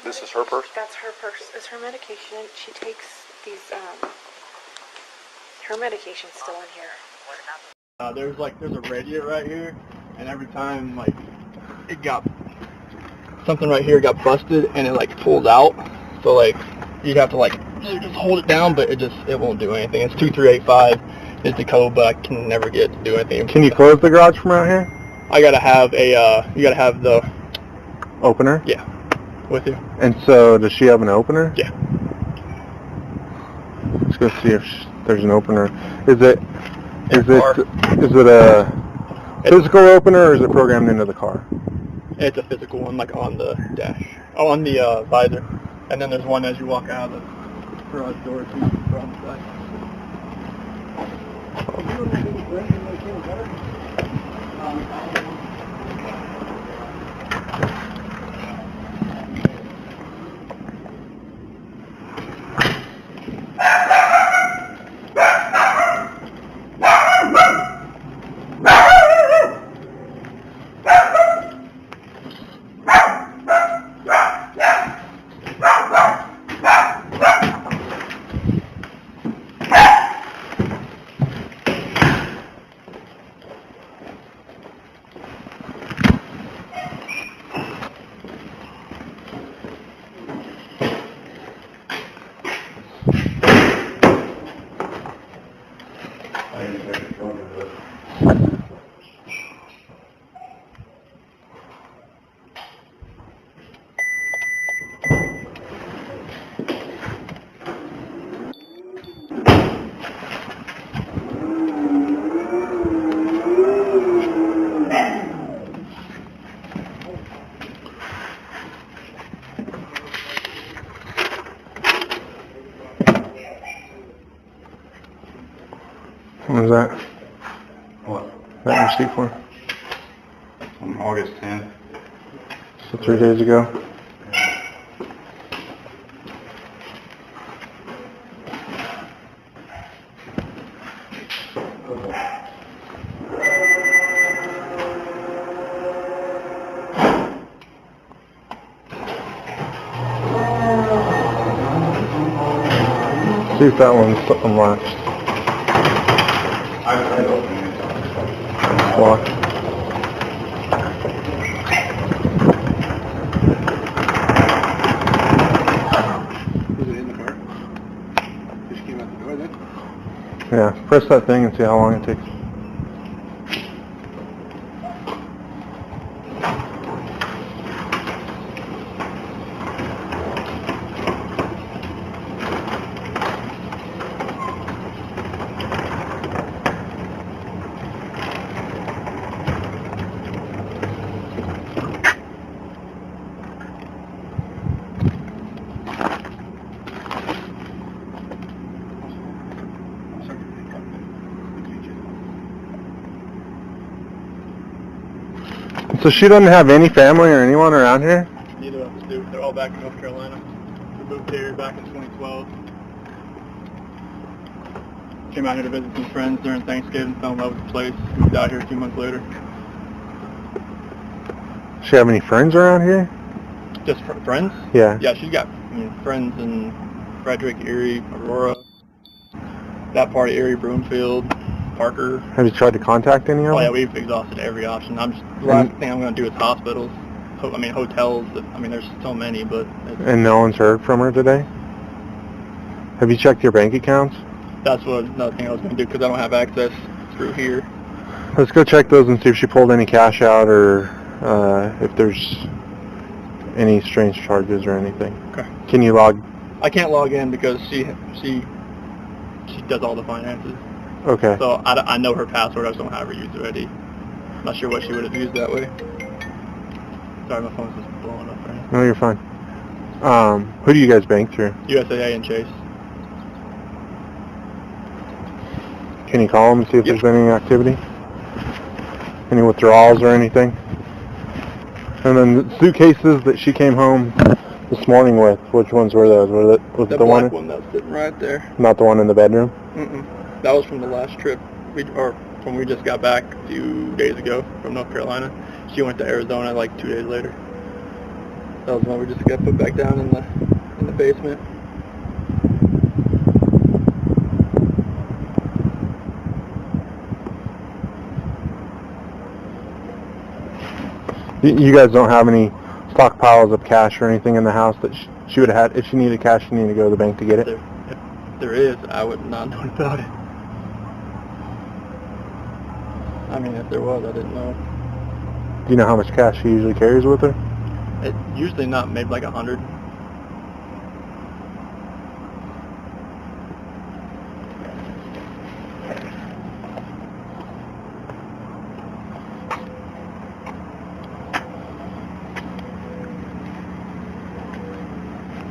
This is her purse? That's her purse. It's her medication. She takes these, her medication's still in here. There's a radiator right here, and every time, it got, something right here got busted, and it, pulled out. So, you'd have to, really just hold it down, but it won't do anything. It's 2385 is the code, but I can never get it to do anything. Can you close the garage from out here? I gotta have you gotta have the opener? Yeah, with you. And so, does she have an opener? Yeah. Let's go see if there's an opener. Is it a physical opener, or is it programmed into the car? It's a physical one, on the dash. Oh, on the visor. And then there's one as you walk out of the garage door too, on the side. When was that? What? That receipt for? On August 10th. So 3 days ago. See if that one's unlatched. I tried opening it. Locked. Was it in the car? Just came out the door then? Yeah, press that thing and see how long it takes. So she doesn't have any family or anyone around here? Neither of us do. They're all back in North Carolina. We moved here back in 2012. Came out here to visit some friends during Thanksgiving, fell in love with the place, moved out here 2 months later. Does she have any friends around here? Just friends? Yeah. Yeah, she's got friends in Frederick, Erie, Aurora, that part of Erie, Broomfield, Parker. Have you tried to contact any of them? Oh yeah, we've exhausted every option. The last thing I'm going to do is hospitals. Hotels. There's so many, but... And no one's heard from her today? Have you checked your bank accounts? That's another thing I was going to do, because I don't have access through here. Let's go check those and see if she pulled any cash out, or if there's any strange charges or anything. Okay. Can you log? I can't log in because she does all the finances. Okay. So I know her password. I just don't have her used already. I'm not sure what she would have used that way. Sorry, my phone's just blowing up right now. No, you're fine. Who do you guys bank through? USAA and Chase. Can you call them and see if there's been any activity? Any withdrawals or anything? And then the suitcases that she came home this morning with, which ones were those? Was The the black one that's sitting right there. Not the one in the bedroom? Mm-mm. That was from the last trip, from we just got back a few days ago from North Carolina. She went to Arizona 2 days later. That was the one we just got put back down in the basement. You guys don't have any stockpiles of cash or anything in the house that she would have had? If she needed cash, she needed to go to the bank to get it? If there is, I would not know about it. I mean, if there was, I didn't know. Do you know how much cash she usually carries with her? It usually not, maybe like 100.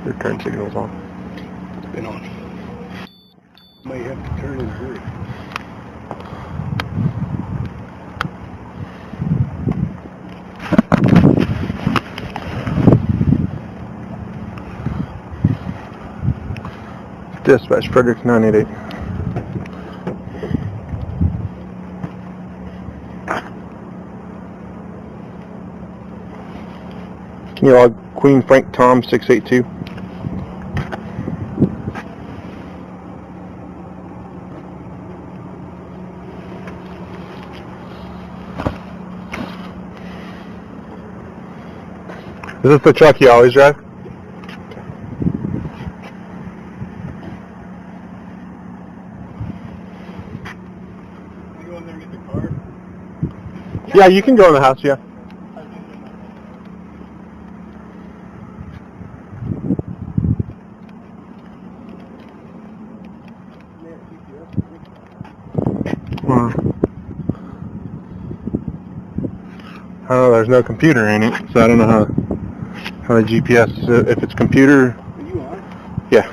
Your turn signal's on. It's been on. May have to turn and hurry. Dispatch, Frederick 988. Can you log Queen Frank Tom 682? Is this the truck you always drive? Can you go in there and get the card? Yeah, you can go in the house, yeah. I don't know, there's no computer in it, so I don't know how the GPS, if it's computer. Are you on? Yeah.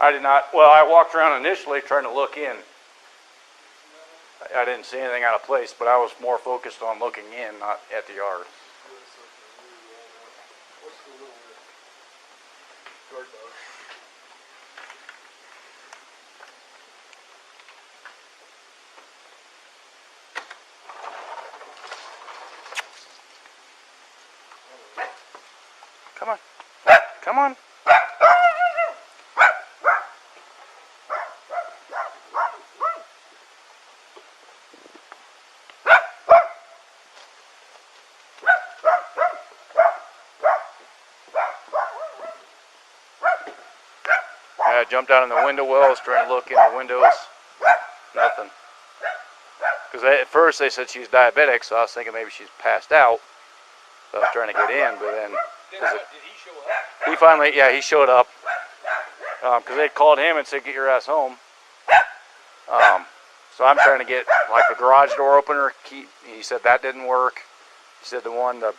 I did not. Well, I walked around initially trying to look in. I didn't see anything out of place, but I was more focused on looking in, not at the yard. Come on. Come on. I jumped out in the window wells, trying to look in the windows. Nothing. Because at first they said she's diabetic, so I was thinking maybe she's passed out. So I was trying to get in, but then... Did he show up? He finally, yeah, he showed up. Because they called him and said, get your ass home. So I'm trying to get, like, the garage door opener key. He said that didn't work. He said the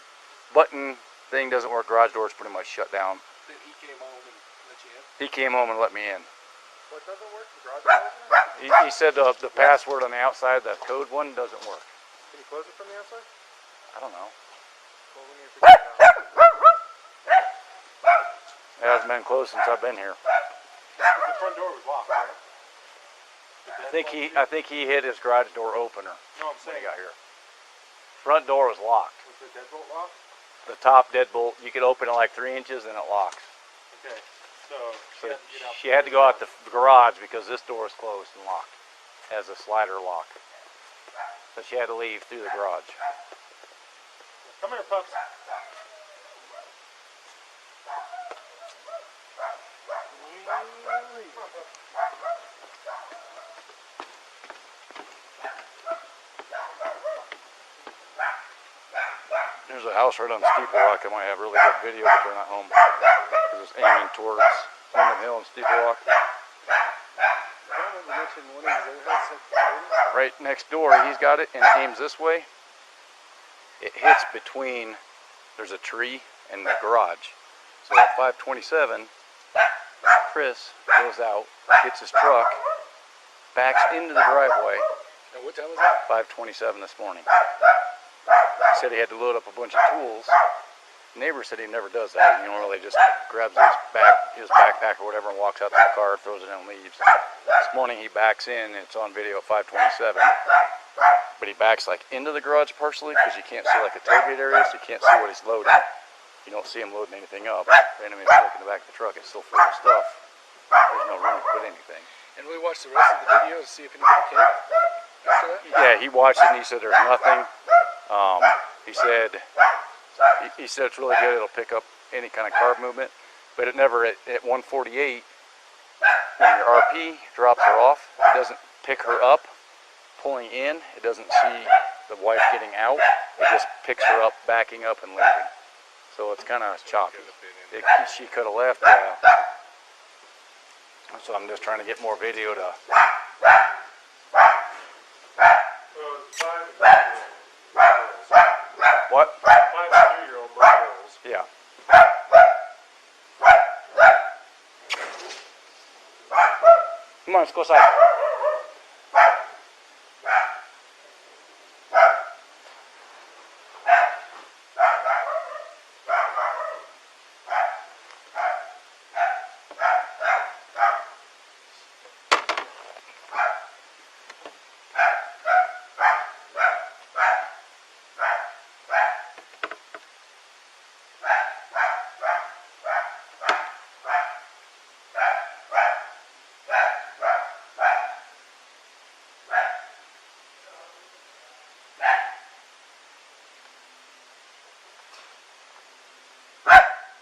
button thing doesn't work. Garage door's pretty much shut down. Then he came home and let you in? He came home and let me in. What doesn't work? The garage door opener? He said the password on the outside, the code one, doesn't work. Can you close it from the outside? I don't know. Well, we need to figure it out. It hasn't been closed since I've been here. The front door was locked, right? I think he hit his garage door opener No, I'm when saying. he got here. Front door was locked. Was the deadbolt locked? The top deadbolt, you could open it like 3 inches and it locks. Okay. So So she had to get out. she had to go out the garage because this door is closed and locked. It has a slider lock. So she had to leave through the garage. Come here, pups. There's a house right on Steeple Rock. I might have really good video, but they're not home. Because it's aiming towards Linden Hill and Steeple Rock. Right next door, he's got it, and it aims this way. It hits between, there's a tree and the garage. So at 527, Chris goes out, gets his truck, backs into the driveway. And what time was that? 527 this morning. He said he had to load up a bunch of tools. The neighbor said he never does that. He normally just grabs his backpack or whatever and walks out to the car, throws it in and leaves. This morning he backs in, and it's on video at 527. but he backs like into the garage partially because you can't see like the tailgate area, so you can't see what he's loading. You don't see him loading anything up. And I mean, if you look in the back of the truck, it's still full of stuff. There's no room to put anything. And we watched the rest of the video to see if anybody came after that? Yeah, he watched it and he said there's nothing. He said it's really good. It'll pick up any kind of carb movement, but it never at 148 when your RP drops her off, it doesn't pick her up pulling in. It doesn't see the wife getting out. It just picks her up backing up and leaving. So it's kind of choppy. She could have left. So I'm just trying to get more video to. What? 5 and 3-year-old girls. Yeah. Come on, let's go outside.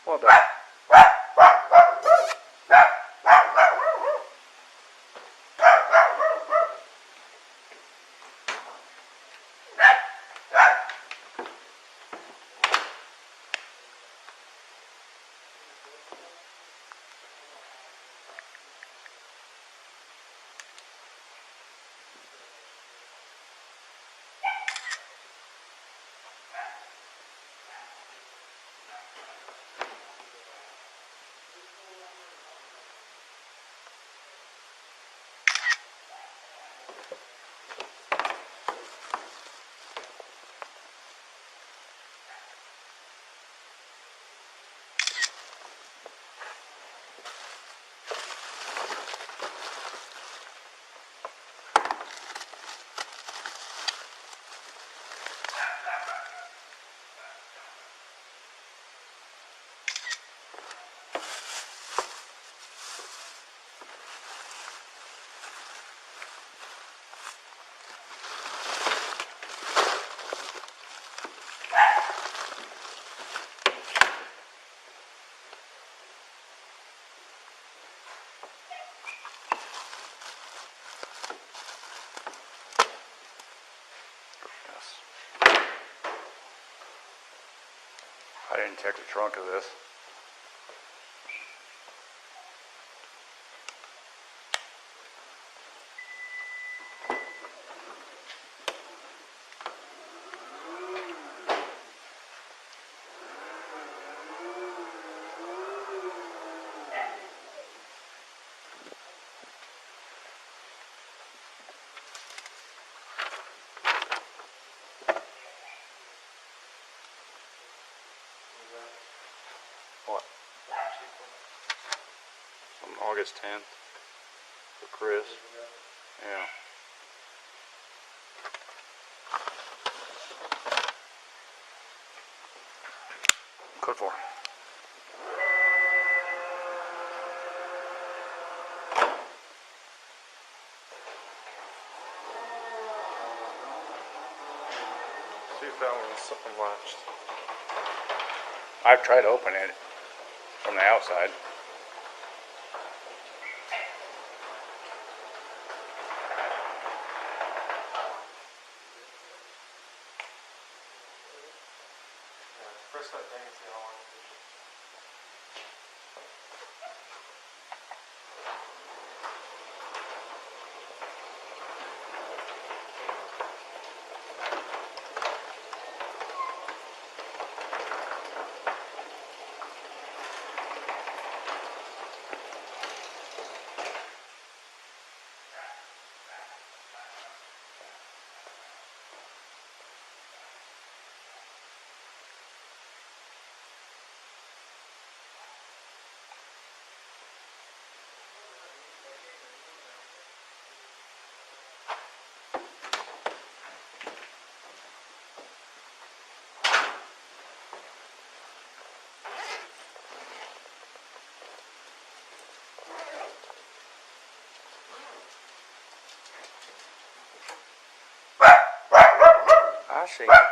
Well done. I didn't check the trunk of this. What? On August 10th for Chris. Yeah. Code 4. See if that one's unlatched. I've tried to open it from the outside. Press that thing and see how long it is. not shaking.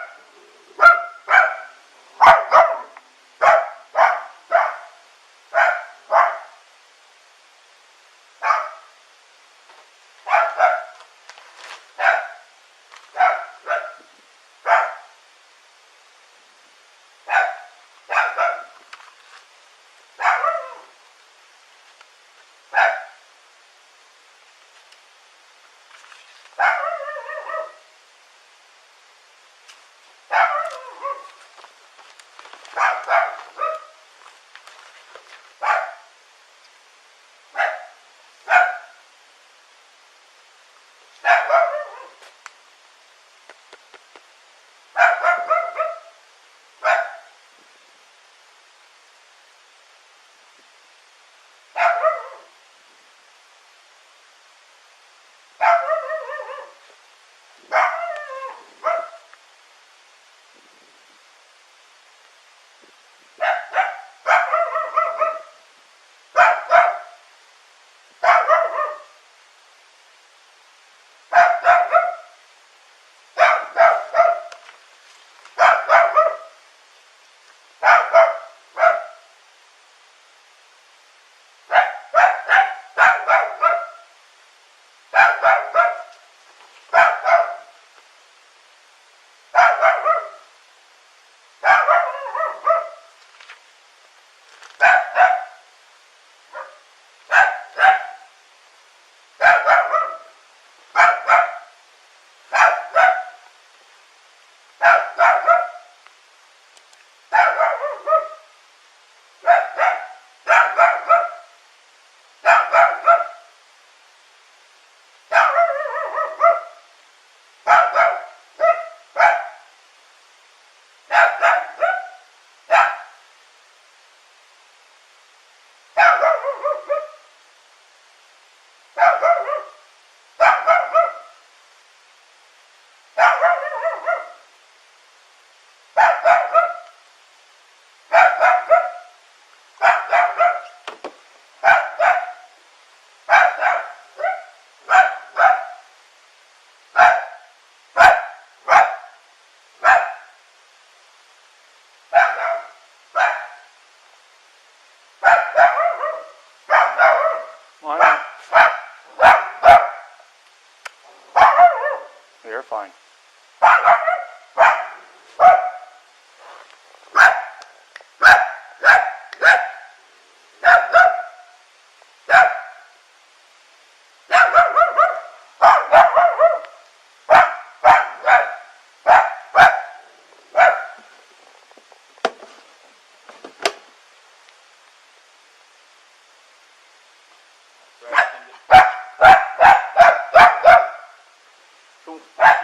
You're fine.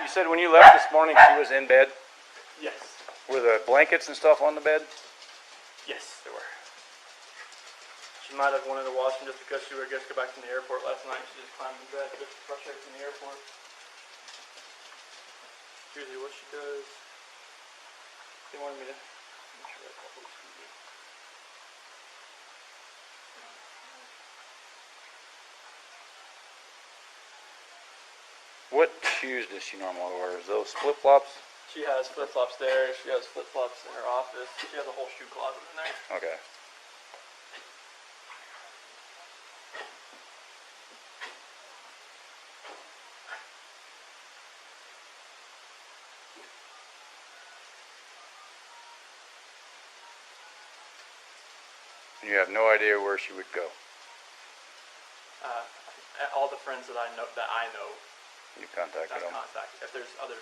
You said when you left this morning she was in bed? Yes. Were the blankets and stuff on the bed? Yes, they were. She might have wanted to wash them just because she would just go back from the airport last night. She just climbed in bed just to brush out from the airport. Usually what she does, they wanted me to make sure I call folks. What shoes does she normally wear? Is those flip-flops? She has flip-flops there. She has flip-flops in her office. She has a whole shoe closet in there. Okay. You have no idea where she would go. All the friends that I know, You contacted I've them. contacted. If there's other,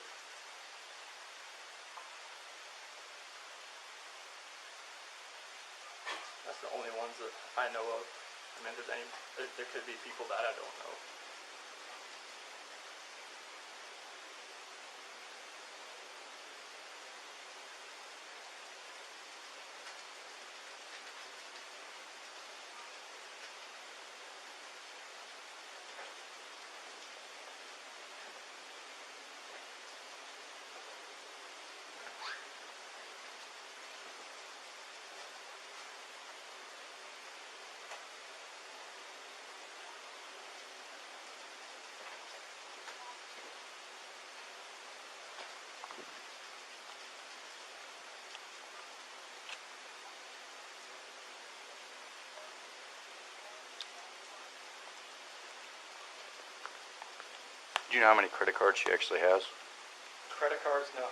that's the only ones that I know of. I mean, there could be people that I don't know. Do you know how many credit cards she actually has? Credit cards, no.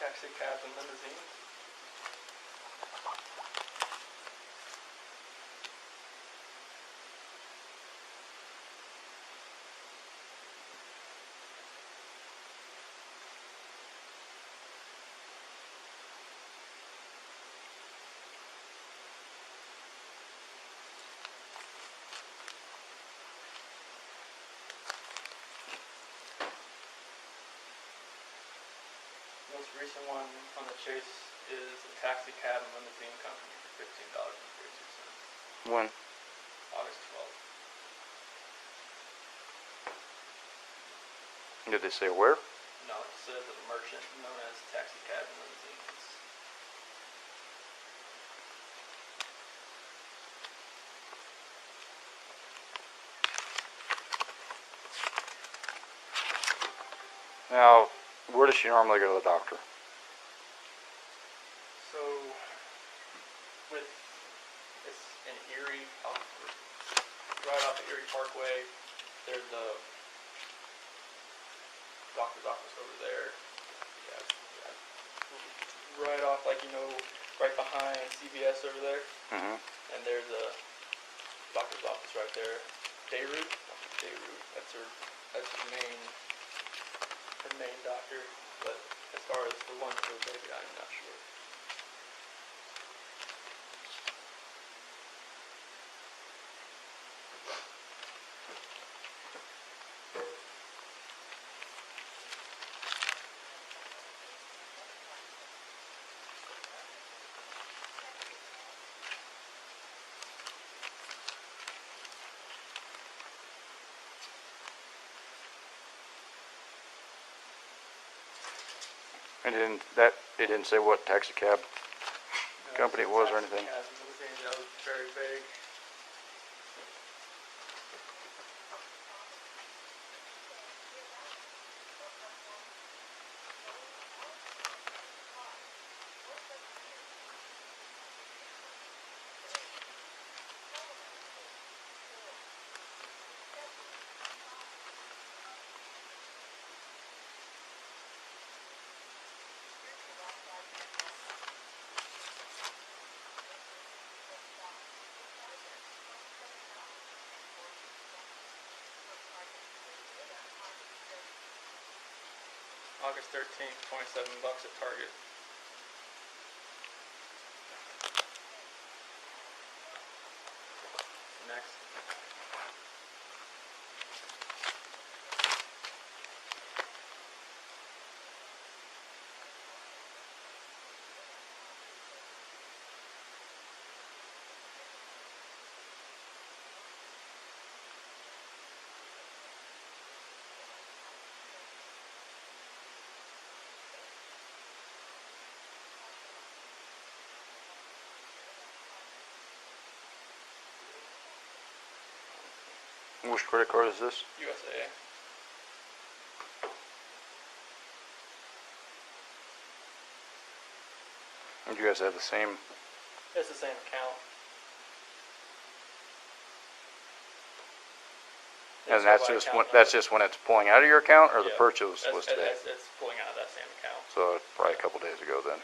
Taxi cabs and limousines. The most recent one on the chase is a taxi cab and limousine company for $15.32. When? August 12th. Did they say where? No, it says a merchant known as Taxi Cab and Limousines. Now, where does she normally go to the doctor? So, with it's in Erie, right off the Erie Parkway, there's a doctor's office over there. Yeah, right off, like, right behind CVS over there. Mm-hmm. And there's a doctor's office right there. Beirut, Dr. Beirut. That's her main doctor. But as far as the one for the baby, I'm not sure. And it didn't say what taxi cab company it was or anything? That was very vague. August 13th, $27 at Target. Next. Which credit card is this? USAA. And you guys have the same? It's the same account. And that's just when it's pulling out of your account, or the Yeah. purchase was today? It's pulling out of that same account. So probably a couple days ago then.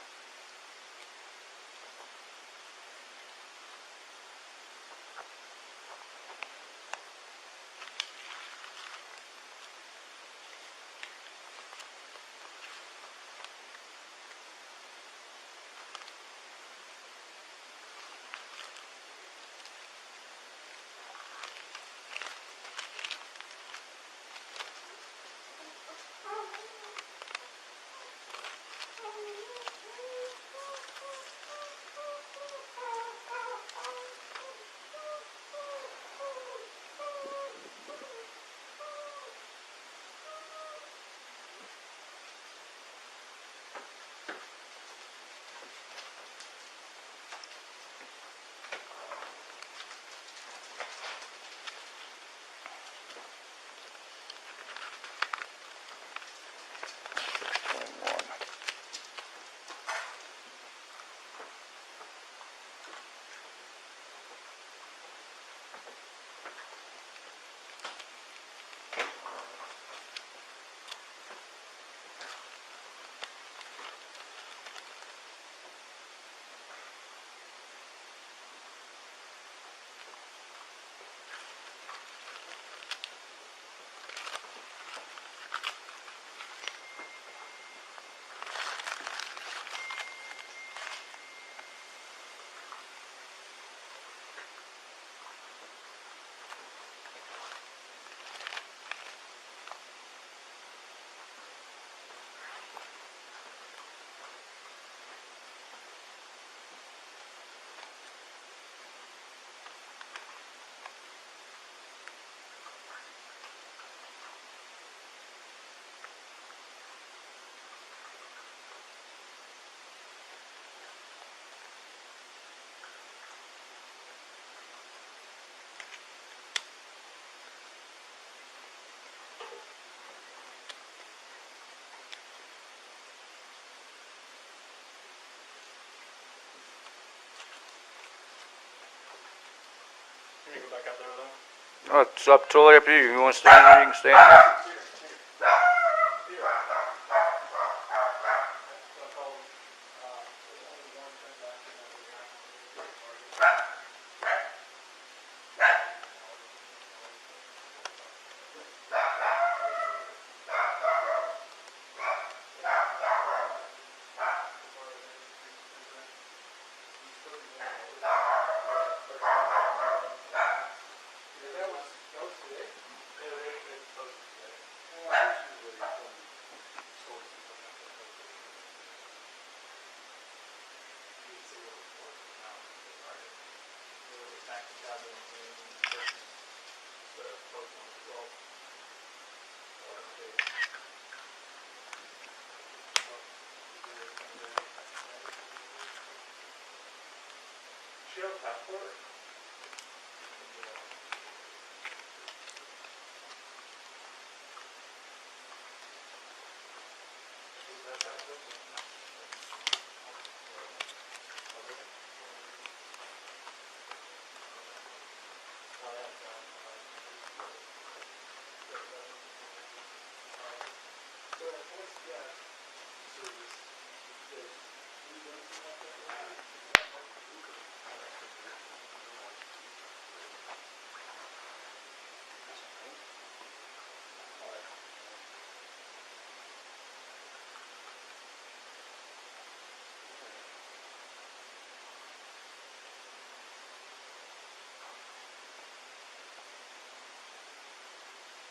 go back out there with them? Oh, it's totally up to you. You want to stand here, you can stand here. She have a passport?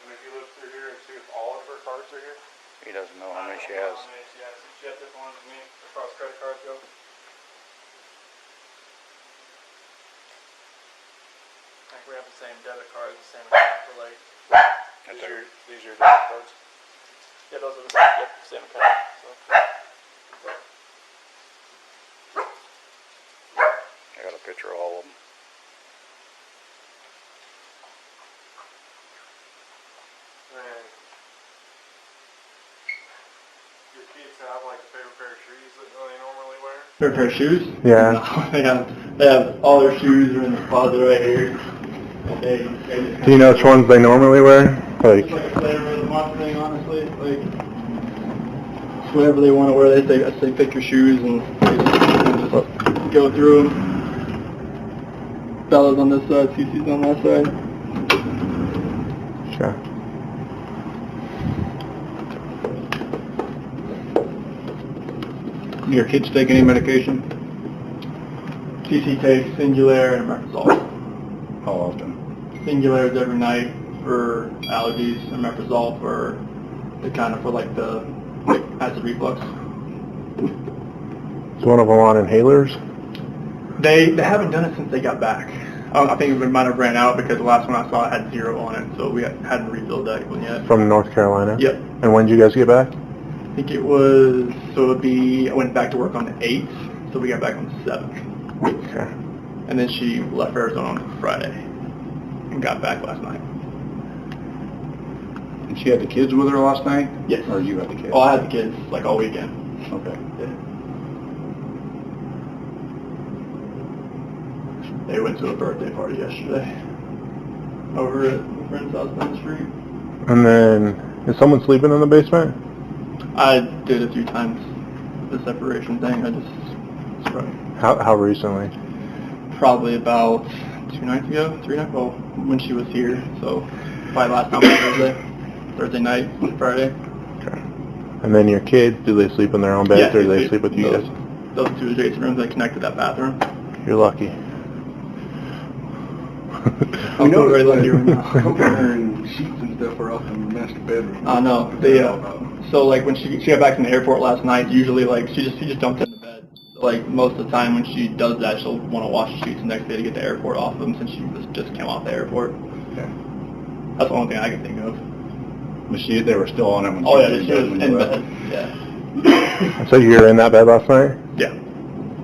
And if you look through here and see if all of her cards are here? He doesn't know how many she has. How many she has. She has different ones than me as far as credit cards go. Like we have the same debit cards, the same account for like. These are your debit cards? Yeah, those are the same, yep, same account. So. I got a picture of all of them. And your kids have like a favorite pair of shoes that they normally wear? Favorite pair of shoes? Yeah. No, they have all their shoes are in the closet right here. And they Do you know which ones they normally wear? It's like a flavor of the month thing, honestly. Like, it's whatever they want to wear. I say pick your shoes and they just go through them. Bella's on this side, Cece's on that side. Sure. Your kids take any medication? Cece takes Singulair and Omeprazole. How often? Singulair is every night for allergies, and Omeprazole for like the acid reflux. Is one of them on inhalers? They haven't done it since they got back. I think it might have ran out because the last one I saw had 0 on it, so we hadn't refilled that one yet. From North Carolina? Yep. And when did you guys get back? I think it was, I went back to work on the 8th, so we got back on the 7th. Okay. And then she left Arizona on Friday and got back last night. And she had the kids with her last night? Yes. Or you had the kids? Oh, I had the kids like all weekend. Okay. Yeah. They went to a birthday party yesterday over at a friend's house down the street. And then, is someone sleeping in the basement? I did a few times the separation thing. I just struck. How recently? Probably about 2 nights ago, 3 nights. Well, when she was here, so probably last time was Thursday night, Friday. Okay. And then your kids, do they sleep in their own beds or do they sleep with you guys? Those 2 adjacent rooms, they connect to that bathroom. You're lucky. I'm very lucky right now. And sheets and stuff are up in the master bedroom. I know. So like when she got back from the airport last night, usually like she just jumped in the bed. So, like most of the time when she does that, she'll want to wash the sheets the next day to get the airport off them since she just came off the airport. Okay. That's the only thing I can think of. But they were still on it when she Oh yeah, was she was when in you bed. left? Yeah. So you were in that bed last night? Yeah.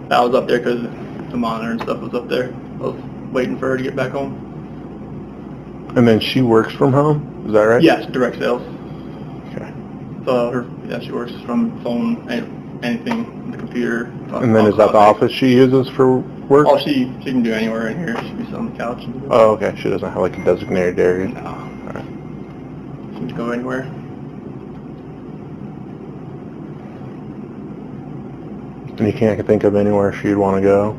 I was up there because the monitor and stuff was up there. I was waiting for her to get back home. And then she works from home? Is that right? Yes, direct sales. Okay. So she works from phone, anything, the computer. And then is that the office she uses for work? Oh, she can do anywhere in here. She can sit on the couch. Oh, okay. She doesn't have like a designated area. No. All right. She can go anywhere. And you can't think of anywhere she'd want to go?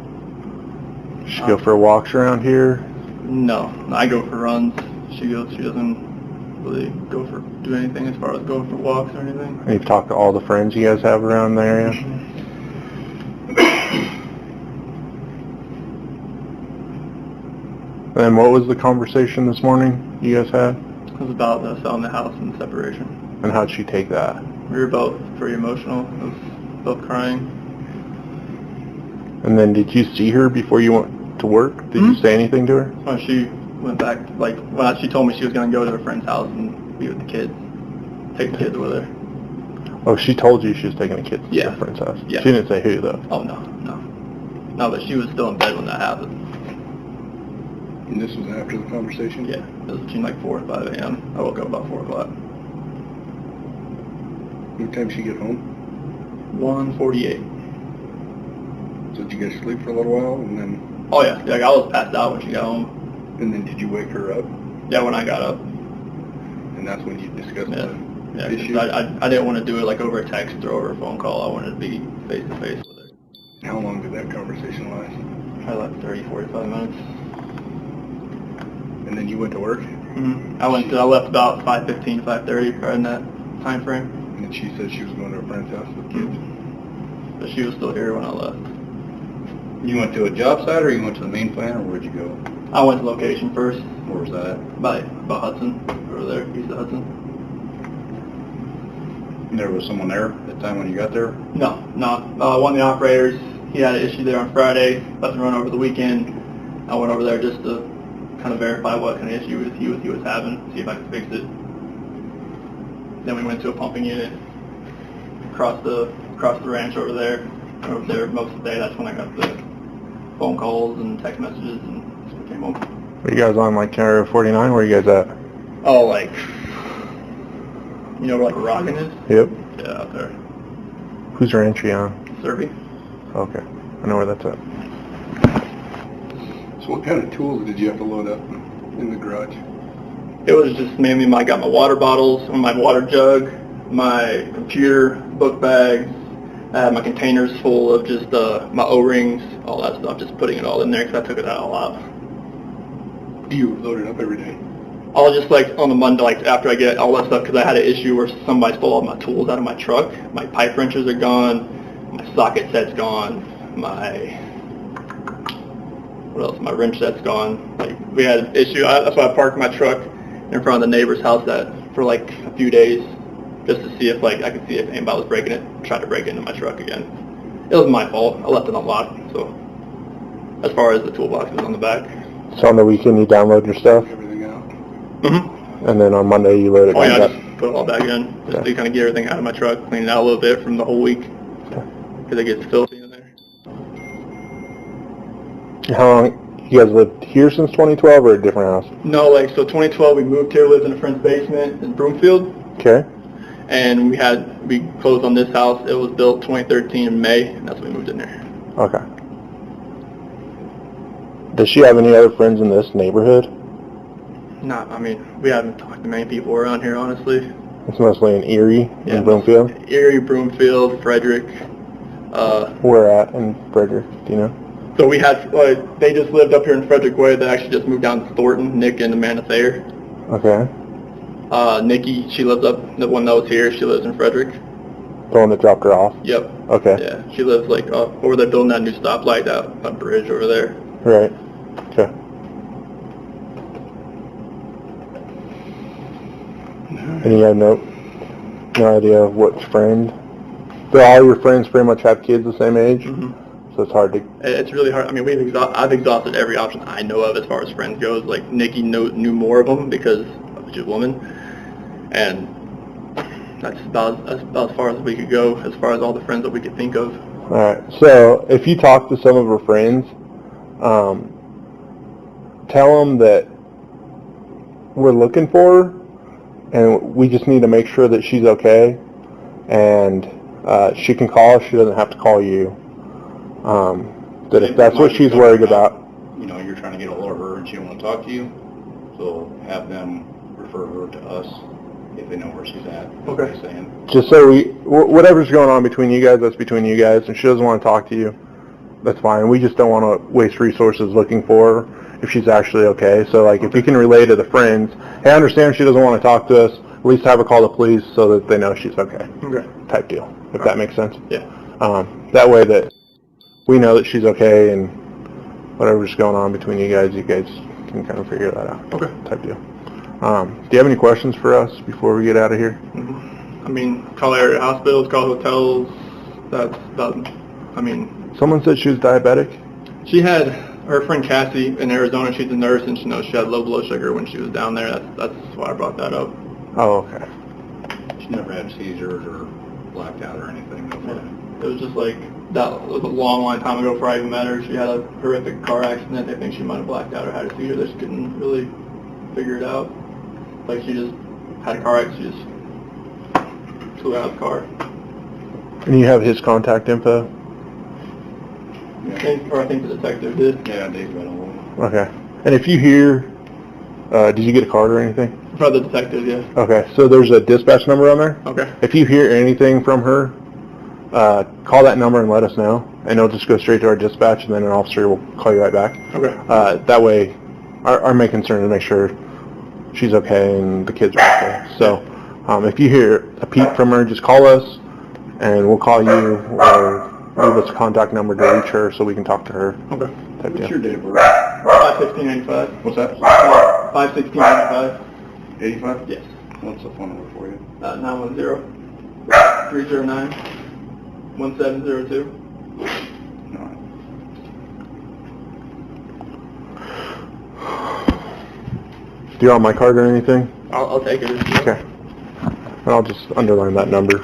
She'd go for walks around here? No, I go for runs. She doesn't really do anything as far as going for walks or anything. And you've talked to all the friends you guys have around the area? And what was the conversation this morning you guys had? It was about selling the house and separation. And how'd she take that? We were both pretty emotional. I was both crying. And then did you see her before you went to work? Did you say anything to her? When she went back, like, when she told me she was going to go to her friend's house and be with the kids, take the kids with her. Oh, she told you she was taking the kids to her friend's house? Yeah. She didn't say who, though? Oh, no. No, but she was still in bed when that happened. And this was after the conversation? Yeah, it was between like 4 and 5 a.m. I woke up about 4 o'clock. What time did she get home? 1:48. So did you guys sleep for a little while and then... Oh yeah, like I was passed out when she got home. And then did you wake her up? Yeah, when I got up. And that's when you discussed the issue? Yeah, I didn't want to do it like over a text or over a phone call. I wanted to be face to face with her. How long did that conversation last? Probably like 30, 45 minutes. And then you went to work? Mm-hmm. I left about 5:15, 5:30, right in that time frame. And she said she was going to her friend's house with kids? But she was still here when I left. You went to a job site or you went to the main plant or where'd you go? I went to location first. Where was that? By Hudson, over there, east of Hudson. And there was someone there at the time when you got there? No. One of the operators, he had an issue there on Friday, about to run over the weekend. I went over there just to kind of verify what kind of issue he was having, see if I could fix it. Then we went to a pumping unit across the ranch over there. I was there most of the day. That's when I got the phone calls and text messages and so I came home. Are you guys on like Area 49? Where are you guys at? Oh, like, you know where like Roggen is? Yep. Yeah, out there. Whose ranch are you on? Serby. Okay. I know where that's at. So what kind of tools did you have to load up in the garage? It was just mainly I got my water bottles, my water jug, my computer, book bags. I had my containers full of just my O-rings, all that stuff, just putting it all in there because I took it all out. Do you load it up every day? I'll just like on the Monday, like after I get all that stuff, because I had an issue where somebody stole all my tools out of my truck. My pipe wrenches are gone, my socket set's gone, my wrench set's gone. Like we had an issue. That's why I parked my truck in front of the neighbor's house for like a few days, just to see if I could see if anybody was breaking it, tried to break into my truck again. It was my fault. I left it unlocked. So as far as the toolbox is on the back. So on the weekend you download your stuff? Everything out? Mm-hmm. And then on Monday you load it back up? I just put it all back in, just to kind of get everything out of my truck, clean it out a little bit from the whole week, because it gets filthy in there. How long? You guys lived here since 2012 or a different house? No, so 2012 we moved here, lived in a friend's basement in Broomfield. Okay. And we closed on this house. It was built 2013 in May, and that's when we moved in there. Okay. Does she have any other friends in this neighborhood? We haven't talked to many people around here, honestly. It's mostly in Erie and Broomfield? Erie, Broomfield, Frederick. Where at in Frederick, do you know? So we had, they just lived up here in Frederick Way. They actually just moved down to Thornton, Nick and Amanda Thayer. Okay. Nikki, she lives up, the one that was here, she lives in Frederick. The one that dropped her off? Yep. Okay. Yeah, she lives over there building that new stoplight, that bridge over there. Right. Okay. And you have no idea which friend? So all your friends pretty much have kids the same age? Mm-hmm. So it's hard to... It's really hard. I've exhausted every option I know of as far as friends goes. Like, Nikki knew more of them because she's a woman. And that's about as far as we could go, as far as all the friends that we could think of. All right. So if you talk to some of her friends, tell them that we're looking for her, and we just need to make sure that she's okay. And she can call us. She doesn't have to call you. That if that's what she's worried about. You know, you're trying to get a hold of her and she don't want to talk to you, so have them refer her to us if they know where she's at. Okay. What they're saying. Just so whatever's going on between you guys, that's between you guys. And she doesn't want to talk to you, that's fine. We just don't want to waste resources looking for her if she's actually okay. So, like, if you can relay to the friends, hey, I understand she doesn't want to talk to us, at least have her call the police so that they know she's okay. Okay. Type deal, if that makes sense. Yeah. That way that we know that she's okay, and whatever's going on between you guys can kind of figure that out. Okay. Type deal. Do you have any questions for us before we get out of here? I mean, call area hospitals, call hotels. That's about. I mean, Someone said she was diabetic. she had her friend Cassie in Arizona. She's a nurse, and she knows she had low blood sugar when she was down there. That's why I brought that up. Oh, okay. She never had seizures or blacked out or anything. It was just like, that was a long time ago before I even met her. She had a horrific car accident. They think she might have blacked out or had a seizure. They just couldn't really figure it out. Like, she just had a car accident. She just flew out of the car. And you have his contact info? I think the detective did. Yeah, Dave's been a little. Okay. And if you hear, did you get a card or anything? Probably the detective, yeah. Okay, so there's a dispatch number on there. Okay. If you hear anything from her, call that number and let us know, and it'll just go straight to our dispatch, and then an officer will call you right back. Okay. That way, our main concern is to make sure she's okay and the kids are okay. So, if you hear a peep from her, just call us, and we'll call you, or leave us a contact number to reach her so we can talk to her. Okay. Type What's deal. your date of birth? 5/16/85. What's that? 5/16/85. 85? Yes. What's the phone number for you? 910-309-1702. No. Do you want my card or anything? I'll take it. Okay. And I'll just underline that number.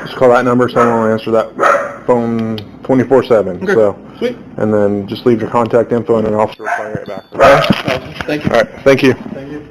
Just call that number, someone will answer that phone 24/7. Okay. So, Sweet. and then just leave your contact info and an officer will call you right back. Okay? Awesome. Thank you. All right. Thank you. Thank you.